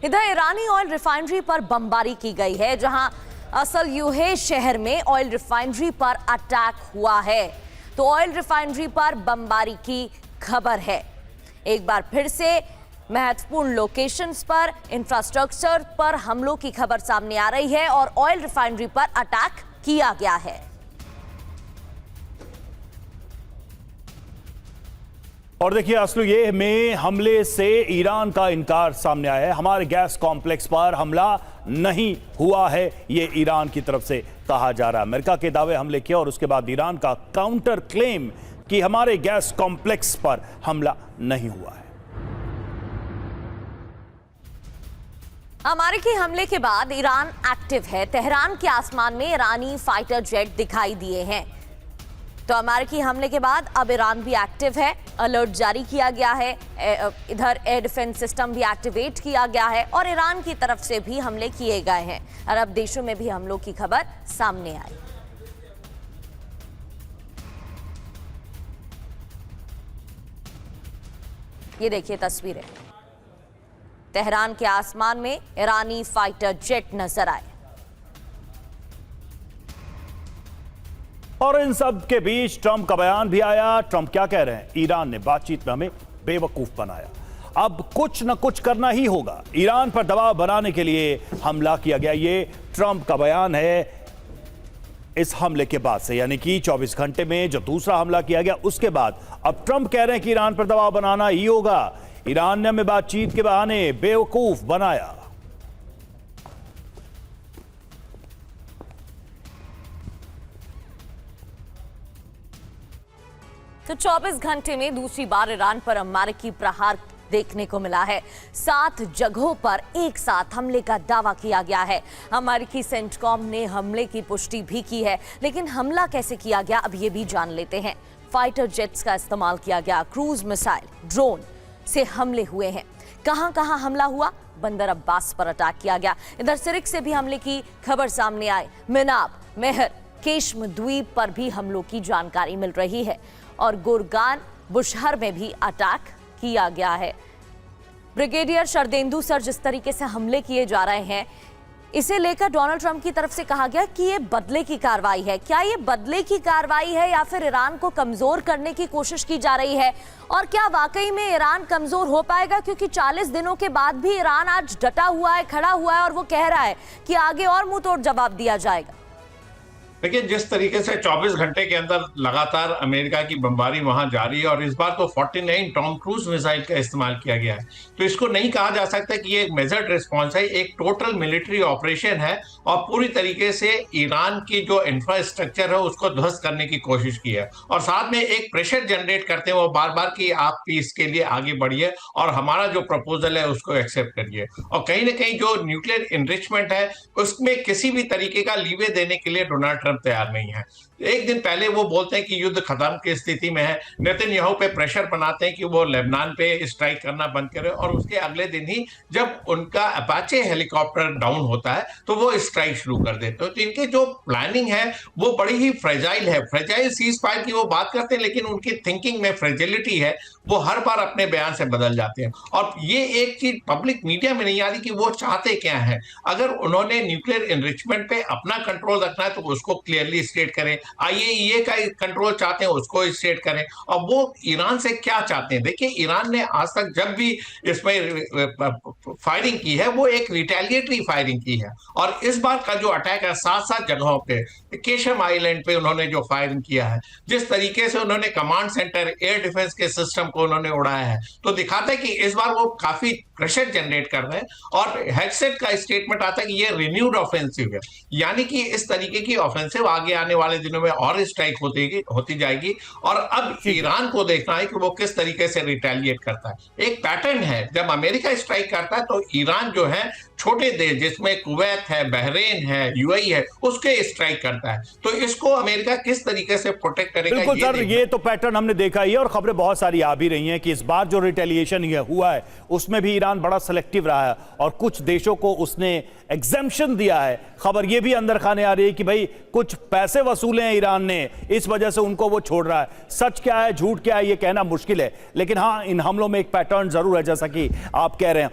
इधर ईरानी oil refinery पर बमबारी की गई है, जहां असल यूहे शहर में ऑयल रिफाइनरी पर अटैक हुआ है। तो ऑयल रिफाइनरी पर बमबारी की खबर है। एक बार फिर से महत्वपूर्ण लोकेशंस पर, इंफ्रास्ट्रक्चर पर हमलों की खबर सामने आ रही है और ऑयल रिफाइनरी पर अटैक किया गया है। और देखिए असलू ये में हमले से ईरान का इनकार सामने आया है। हमारे गैस कॉम्प्लेक्स पर हमला नहीं हुआ है, ये ईरान की तरफ से कहा जा रहा है। अमेरिका के दावे हमले किए और उसके बाद ईरान का काउंटर क्लेम कि हमारे गैस कॉम्प्लेक्स पर हमला नहीं हुआ है। अमेरिकी हमले के बाद ईरान एक्टिव है। तेहरान के आसमान में ईरानी फाइटर जेट दिखाई दिए हैं। तो अमेरिकी हमले के बाद अब ईरान भी एक्टिव है। अलर्ट जारी किया गया है। इधर एयर डिफेंस सिस्टम भी एक्टिवेट किया गया है और ईरान की तरफ से भी हमले किए गए हैं। अरब देशों में भी हमलों की खबर सामने आई। ये देखिए तस्वीरें, तेहरान के आसमान में ईरानी फाइटर जेट नजर आए। और इन सब के बीच ट्रंप का बयान भी आया। ट्रंप क्या कह रहे हैं? ईरान ने बातचीत में हमें बेवकूफ बनाया, अब कुछ न कुछ करना ही होगा। ईरान पर दबाव बनाने के लिए हमला किया गया, ये ट्रंप का बयान है इस हमले के बाद से, यानी कि 24 घंटे में जो दूसरा हमला किया गया उसके बाद अब ट्रंप कह रहे हैं कि ईरान पर दबाव बनाना ही होगा। ईरान ने हमें बातचीत के बहाने बेवकूफ बनाया। तो 24 घंटे में दूसरी बार ईरान पर अमेरिकी प्रहार देखने को मिला है। 7 जगहों पर एक साथ हमले का दावा किया गया है। अमेरिकी सेंटकॉम ने हमले की पुष्टि भी की है, लेकिन हमला कैसे किया गया अब ये भी जान लेते हैं। फाइटर जेट्स का इस्तेमाल किया गया, क्रूज मिसाइल, ड्रोन से हमले हुए हैं। कहां कहां हमला हुआ? बंदर अब्बास पर अटैक किया गया। इधर सिरिक से भी हमले की खबर सामने आई। मिनाब, मेहर, केशम द्वीप पर भी हमलों की जानकारी मिल रही है और गुरगान बुशहर में भी अटैक किया गया है। ब्रिगेडियर शरदेंदु सर, जिस तरीके से हमले किए जा रहे हैं, इसे लेकर डोनाल्ड ट्रंप की तरफ से कहा गया कि ये बदले की कार्रवाई है। क्या ये बदले की कार्रवाई है या फिर ईरान को कमजोर करने की कोशिश की जा रही है? और क्या वाकई में ईरान कमजोर हो पाएगा? क्योंकि 40 दिनों के बाद भी ईरान आज डटा हुआ है, खड़ा हुआ है और वो कह रहा है कि आगे और मुंह तोड़ जवाब दिया जाएगा। देखिए, जिस तरीके से 24 घंटे के अंदर लगातार अमेरिका की बमबारी वहां जारी है और इस बार तो 49 टॉम क्रूज मिसाइल का इस्तेमाल किया गया है, तो इसको नहीं कहा जा सकता कि ये एक मेजर्ड रिस्पॉन्स है। एक टोटल मिलिट्री ऑपरेशन है और पूरी तरीके से ईरान की जो इंफ्रास्ट्रक्चर है उसको ध्वस्त करने की कोशिश की है और साथ में एक प्रेशर जनरेट करते हैं वो बार बार कि आप पीस के लिए आगे बढ़िए और हमारा जो प्रपोजल है उसको एक्सेप्ट करिए। और कहीं ना कहीं जो न्यूक्लियर इनरिचमेंट है उसमें किसी भी तरीके का लीवे देने के लिए डोनाल्ड तैयार नहीं है। एक दिन पहले वो बोलते हैं कि युद्ध खत्म की स्थिति में है, नेतन्याहू पे प्रेशर बनाते हैं कि वो लेबनान पे स्ट्राइक करना बंद करे और उसके अगले दिन ही जब उनका अपाचे हेलीकॉप्टर डाउन होता है तो वो स्ट्राइक शुरू कर देते हैं। तो इनके जो प्लानिंग है वो बड़ी ही फ्रेजाइल है। फ्रेजाइल सीज फायर की वो बात करते हैं, लेकिन उनकी थिंकिंग में फ्रेजिलिटी है, वो हर बार अपने बयान से बदल जाते हैं। और ये एक चीज पब्लिक मीडिया में नहीं आ रही कि वो चाहते क्या है। अगर उन्होंने न्यूक्लियर एनरिचमेंट पे अपना कंट्रोल रखना है तो उसको क्लियरली स्टेट करें। आईएईए का कंट्रोल चाहते हैं उसको स्टेट करें। और वो ईरान से क्या चाहते हैं? देखिए, ईरान ने आज तक जब भी इसमें फायरिंग की है वो एक रिटेलिएटरी फायरिंग की है और इस बार का जो अटैक है 7 जगहों पे, केशम आइलैंड पे उन्होंने जो फायरिंग किया है, जिस तरीके से उन्होंने कमांड सेंटर, एयर डिफेंस के सिस्टम को उन्होंने उड़ाया है, तो दिखाता है कि इस बार वो काफी प्रेशर जनरेट कर रहे हैं। और हेडसेट का स्टेटमेंट आता है कि ये रिन्यूड ऑफेंसिव है, यानी कि इस तरीके की ऑफेंसिव आगे आने वाले दिनों में और स्ट्राइक होती जाएगी। और अब ईरान को देखना है कि वो किस तरीके से रिटेलिएट करता है। एक पैटर्न है, जब अमेरिका स्ट्राइक करता है तो ईरान जो है छोटे देश जिसमें कुवैत है, बहरीन है, यूएई है, उसके स्ट्राइक करता है। तो इसको अमेरिका किस तरीके से प्रोटेक्ट करेगा? बिल्कुल सर, ये तो पैटर्न हमने देखा ही है और खबरें बहुत सारी आ भी रही हैं कि इस बार जो रिटेलिएशन हुआ है उसमें भी ईरान बड़ा सेलेक्टिव रहा है और कुछ देशों को उसने एग्जेम्पशन दिया है। खबर ये भी अंदर खाने आ रही है कि भाई कुछ पैसे वसूले हैं ईरान ने, इस वजह से उनको वो छोड़ रहा है। सच क्या है, झूठ क्या है, ये कहना मुश्किल है, लेकिन हाँ, इन हमलों में एक पैटर्न जरूर है, जैसा कि आप कह रहे हैं।